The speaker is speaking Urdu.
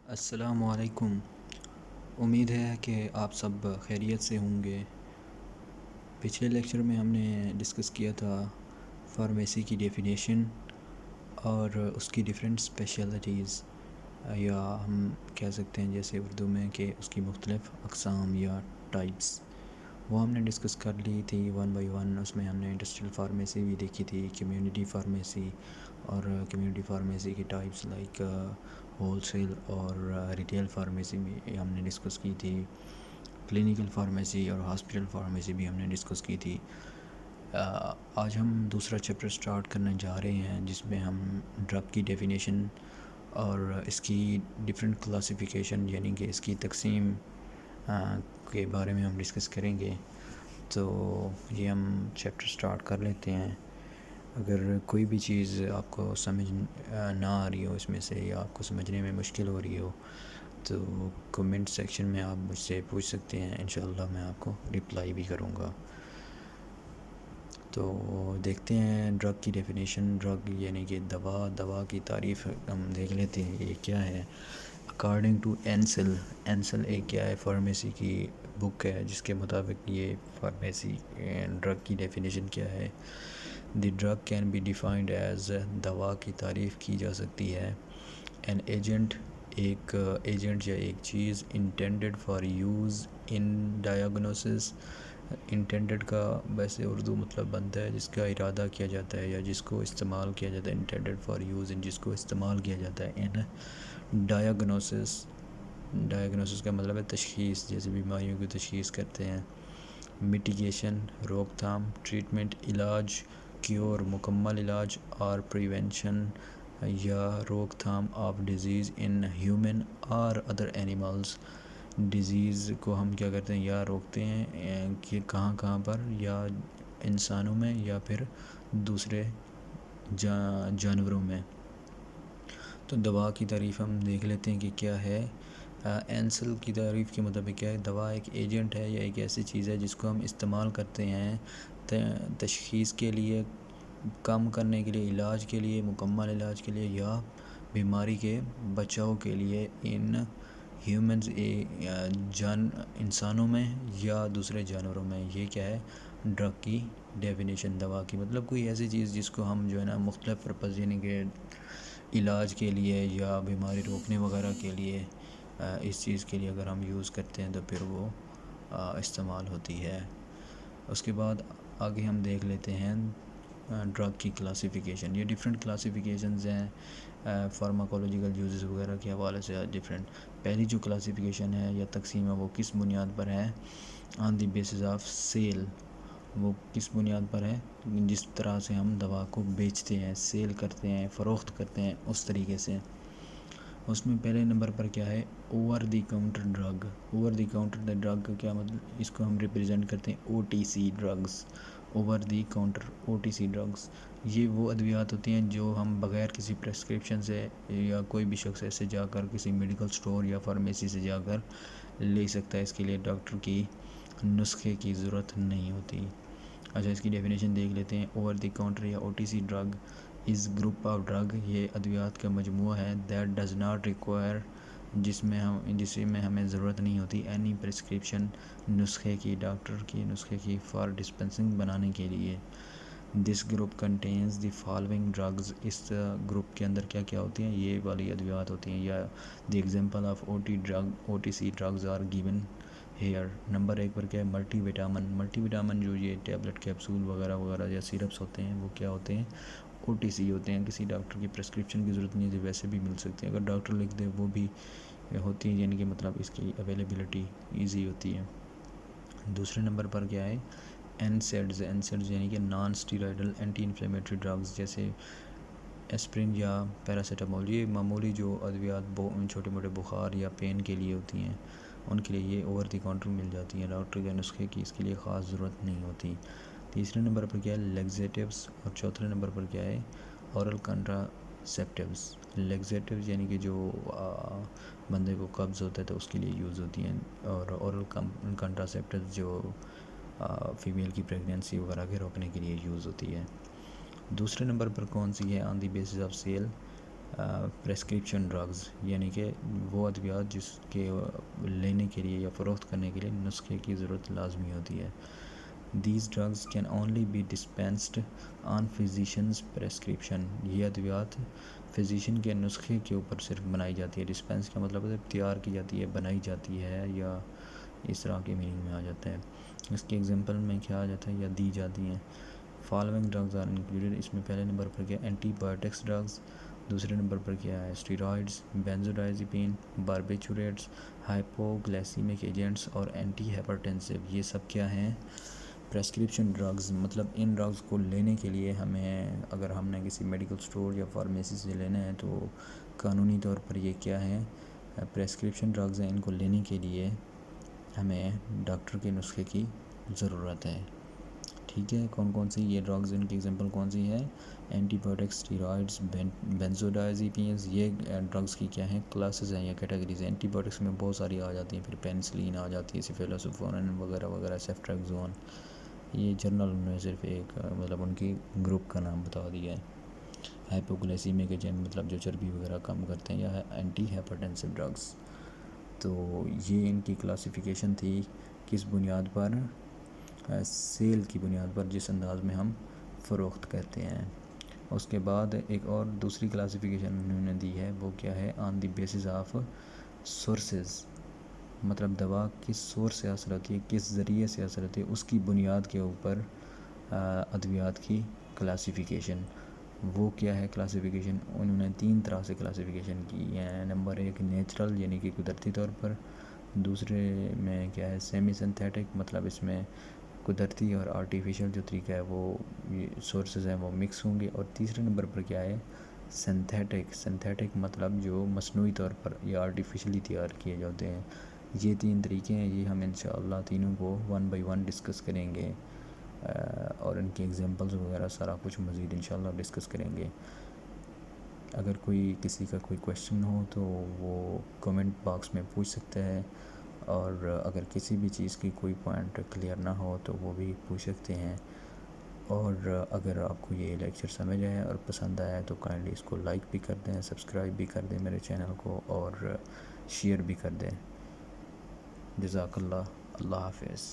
السلام علیکم۔ امید ہے کہ آپ سب خیریت سے ہوں گے۔ پچھلے لیکچر میں ہم نے ڈسکس کیا تھا فارمیسی کی ڈیفینیشن اور اس کی ڈیفرنٹ اسپیشلٹیز، یا ہم کہہ سکتے ہیں جیسے اردو میں کہ اس کی مختلف اقسام یا ٹائپس، وہ ہم نے ڈسکس کر لی تھی ون بائی ون۔ اس میں ہم نے انڈسٹریل فارمیسی بھی دیکھی تھی، کمیونٹی فارمیسی، اور کمیونٹی فارمیسی کی ٹائپس لائک ہول سیل اور ریٹیل فارمیسی بھی ہم نے ڈسکس کی تھی۔ کلینکل فارمیسی اور ہاسپٹل فارمیسی بھی ہم نے ڈسکس کی تھی۔ آج ہم دوسرا چیپٹر سٹارٹ کرنے جا رہے ہیں جس میں ہم ڈرگ کی ڈیفینیشن اور اس کی ڈیفرنٹ کلاسیفیکیشن یعنی کہ اس کی تقسیم کے بارے میں ہم ڈسکس کریں گے۔ تو یہ ہم چیپٹر سٹارٹ کر لیتے ہیں۔ اگر کوئی بھی چیز آپ کو سمجھ نہ آ رہی ہو اس میں سے، یا آپ کو سمجھنے میں مشکل ہو رہی ہو، تو کمنٹ سیکشن میں آپ مجھ سے پوچھ سکتے ہیں، انشاءاللہ میں آپ کو رپلائی بھی کروں گا۔ تو دیکھتے ہیں ڈرگ کی ڈیفینیشن۔ ڈرگ یعنی کہ دوا کی تعریف ہم دیکھ لیتے ہیں یہ کیا ہے۔ اکارڈنگ ٹو اینسل، اینسل ایک کیا ہے، فارمیسی کی بک ہے جس کے مطابق یہ فارمیسی ڈرگ کی ڈیفینیشن کیا ہے۔ The drug can be defined as, دوا کی تعریف کی جا سکتی ہے، این ایجنٹ، ایک ایجنٹ یا ایک چیز، intended for use in diagnosis, intended کا ویسے اردو مطلب بنتا ہے جس کا ارادہ کیا جاتا ہے یا جس کو استعمال کیا جاتا ہے، انٹینڈڈ فار یوز ان، جس کو استعمال کیا جاتا ہے، ان ڈائگنوسس، ڈائگنوسس کا مطلب ہے تشخیص، جیسے بیماریوں کی تشخیص کرتے ہیں۔ میٹیگیشن، روک تھام، ٹریٹمنٹ، علاج، کیور، مکمل علاج، اور پریونشن یا روک تھام آف ڈیزیز ان ہیومن اور ادر اینیملز، ڈیزیز کو ہم کیا کرتے ہیں، یا روکتے ہیں کہ کہاں پر، یا انسانوں میں یا پھر دوسرے جانوروں میں۔ تو دوا کی تعریف ہم دیکھ لیتے ہیں کہ کیا ہے۔ اینسل کی تعریف کے مطابق کیا ہے، دوا ایک ایجنٹ ہے یا ایک ایسی چیز ہے جس کو ہم استعمال کرتے ہیں تشخیص کے لیے، کم کرنے کے لیے، علاج کے لیے، مکمل علاج کے لیے، یا بیماری کے بچاؤ کے لیے، ان ہیومنز، انسانوں میں یا دوسرے جانوروں میں۔ یہ کیا ہے ڈرگ کی ڈیفینیشن۔ دوا کی مطلب کوئی ایسی چیز جس کو ہم جو ہے نا مختلف پرپز یعنی کہ علاج کے لیے یا بیماری روکنے وغیرہ کے لیے، اس چیز کے لیے اگر ہم یوز کرتے ہیں تو پھر وہ استعمال ہوتی ہے۔ اس کے بعد آگے ہم دیکھ لیتے ہیں ڈرگ کی کلاسیفیکیشن۔ یہ ڈیفرنٹ کلاسیفیکیشنز ہیں فارماکولوجیکل یوزز وغیرہ کے حوالے سے ڈیفرنٹ۔ پہلی جو کلاسیفیکیشن ہے یا تقسیم ہے وہ کس بنیاد پر ہے، on the basis of cell, وہ کس بنیاد پر ہے، جس طرح سے ہم دوا کو بیچتے ہیں، سیل کرتے ہیں، فروخت کرتے ہیں، اس طریقے سے۔ اس میں پہلے نمبر پر کیا ہے، over the counter drug. Over the counter drug کا کیا مطلب، اس کو ہم ریپرزینٹ کرتے ہیں O T C drugs, over the counter O T C drugs. یہ وہ ادویات ہوتی ہیں جو ہم بغیر کسی پریسکرپشن سے، یا کوئی بھی شخص ایسے جا کر کسی میڈیکل سٹور یا فارمیسی سے جا کر لے سکتا ہے، اس کے لیے ڈاکٹر کی نسخے کی ضرورت نہیں ہوتی۔ اچھا، اس کی ڈیفینیشن دیکھ لیتے ہیں۔ اوور دی کاؤنٹر یا O T C drug is group of drug, یہ ادویات کا مجموعہ ہے، دیٹ ڈز ناٹ ریکوائر، جس میں ہمیں ضرورت نہیں ہوتی، اینی پرسکرپشن، نسخے کی، ڈاکٹر کی نسخے کی، فار ڈسپنسنگ، بنانے کے لیے۔ This group contains the following drugs, اس گروپ کے اندر کیا کیا ہوتی ہیں، یہ والی ادویات ہوتی ہیں، یا the example of O T C drugs are given here. Number 1 پر کیا ہے، ملٹی وٹامن۔ ملٹی وٹامن جو یہ ٹیبلٹ، کیپسول وغیرہ وغیرہ یا سیرپس ہوتے ہیں، وہ کیا ہوتے ہیں، او ٹی سی ہوتے ہیں، کسی ڈاکٹر کی پرسکرپشن کی ضرورت نہیں ہے، ویسے بھی مل سکتے ہیں، اگر ڈاکٹر لکھ دے وہ بھی ہوتی ہیں، یعنی کہ مطلب اس کی اویلیبلٹی ایزی ہوتی ہے۔ دوسرے نمبر پر کیا ہے، NSAIDs۔ NSAIDs یعنی کہ نان اسٹیرائڈل اینٹی انفلیمیٹری ڈرگز، جیسے ایسپرین یا پیراسیٹامول۔ یہ معمولی جو ادویات چھوٹے موٹے بخار یا پین کے لیے ہوتی ہیں، ان کے لیے یہ اوور دی کاؤنٹر مل جاتی ہیں، ڈاکٹر کے نسخے کی اس کے لیے خاص ضرورت نہیں ہوتی۔ تیسرے نمبر پر کیا ہے، لیگزیٹیوز، اور چوتھے نمبر پر کیا ہے، اورل کنٹراسیپٹیوز۔ لیگزیٹیوز یعنی کہ جو بندے کو قبض ہوتا ہے تو اس کے لیے یوز ہوتی ہیں، اور اورل کنٹراسیپٹیوز جو فیمیل کی پریگنینسی وغیرہ کے روکنے کے لیے یوز ہوتی ہے۔ دوسرے نمبر پر کون سی ہے، on the basis of sale, prescription drugs یعنی کہ وہ ادویات جس کے لینے کے لیے یا فروخت کرنے کے لیے نسخے کی ضرورت لازمی ہوتی ہے. These drugs can only be dispensed on physician's prescription. یہ ادویات فزیشین کے نسخے کے اوپر صرف بنائی جاتی ہے. ڈسپینس کا مطلب ہے تیار کی جاتی ہے، بنائی جاتی ہے، یا اس طرح کے میننگ میں آ جاتا ہے. اس کے ایگزامپل میں کیا آ جاتا ہے یا دی جاتی ہیں. Following drugs are included. اس میں پہلے نمبر پر کیا اینٹی بایوٹکس ڈرگز، دوسرے نمبر پر کیا ہے steroids, benzodiazepine, barbiturates, hypoglycemic agents اور اینٹی ہائپرٹینسو. یہ سب کیا ہیں؟ Prescription drugs. مطلب ان ڈرگز کو لینے کے لیے ہمیں، اگر ہم نے کسی میڈیکل سٹور یا فارمیسی سے لینا ہے تو قانونی طور پر یہ کیا ہے؟ پریسکرپشن ڈرگز ہیں. ان کو لینے کے لیے ہمیں ڈاکٹر کے نسخے کی ضرورت ہے. ٹھیک ہے، کون کون سی یہ ڈرگز، ان کی ایگزامپل کون سی ہے؟ Antibiotics, steroids, benzodiazepines. یہ ڈرگز کی کیا ہیں؟ کلاسز ہیں یا کیٹیگریز ہیں. اینٹی بایوٹکس میں بہت ساری آ جاتی ہیں، پھر پینسلین آ جاتی ہے، سیفالوسپورین وغیرہ وغیرہ، سیفٹریکزون. یہ جنرل میں صرف ایک مطلب ان کی گروپ کا نام بتا دیا ہے. ہائپوگلائسیمک ایجنٹ مطلب جو چربی وغیرہ کم کرتے ہیں، یا اینٹی ہائپرٹینسو ڈرگز. تو یہ ان کی کلاسیفیکیشن تھی. کس بنیاد پر؟ سیل کی بنیاد پر، جس انداز میں ہم فروخت کرتے ہیں. اس کے بعد ایک اور دوسری کلاسیفیکیشن انہوں نے دی ہے، وہ کیا ہے؟ On the basis of sources. مطلب دوا کس سورس سے حاصل ہوتی ہے، کس ذریعے سے حاصل ہوتی ہے، اس کی بنیاد کے اوپر ادویات کی کلاسیفیکیشن. وہ کیا ہے کلاسیفیکیشن؟ انہوں نے 3 طرح سے کلاسیفیکیشن کی ہے. نمبر 1 نیچرل یعنی کہ قدرتی طور پر، دوسرے میں کیا ہے سیمی سنتھیٹک، مطلب اس میں قدرتی اور آرٹیفیشل جو طریقہ ہے وہ سورسز ہیں وہ مکس ہوں گے. اور تیسرے نمبر پر کیا ہے؟ سنتھیٹک. سنتھیٹک مطلب جو مصنوعی طور پر یا آرٹیفیشلی تیار کیے جاتے ہیں. یہ 3 طریقے ہیں. یہ ہم انشاءاللہ تینوں کو 1 بائی 1 ڈسکس کریں گے، اور ان کے ایگزامپلز وغیرہ سارا کچھ مزید انشاءاللہ ڈسکس کریں گے. اگر کوئی کسی کا کوئی کویشچن ہو تو وہ کمنٹ باکس میں پوچھ سکتا ہے، اور اگر کسی بھی چیز کی کوئی پوائنٹ کلیئر نہ ہو تو وہ بھی پوچھ سکتے ہیں. اور اگر آپ کو یہ لیکچر سمجھ آیا اور پسند آیا تو کائنڈلی اس کو لائک بھی کر دیں، سبسکرائب بھی کر دیں میرے چینل کو، اور شیئر بھی کر دیں. جزاک اللہ. اللہ حافظ.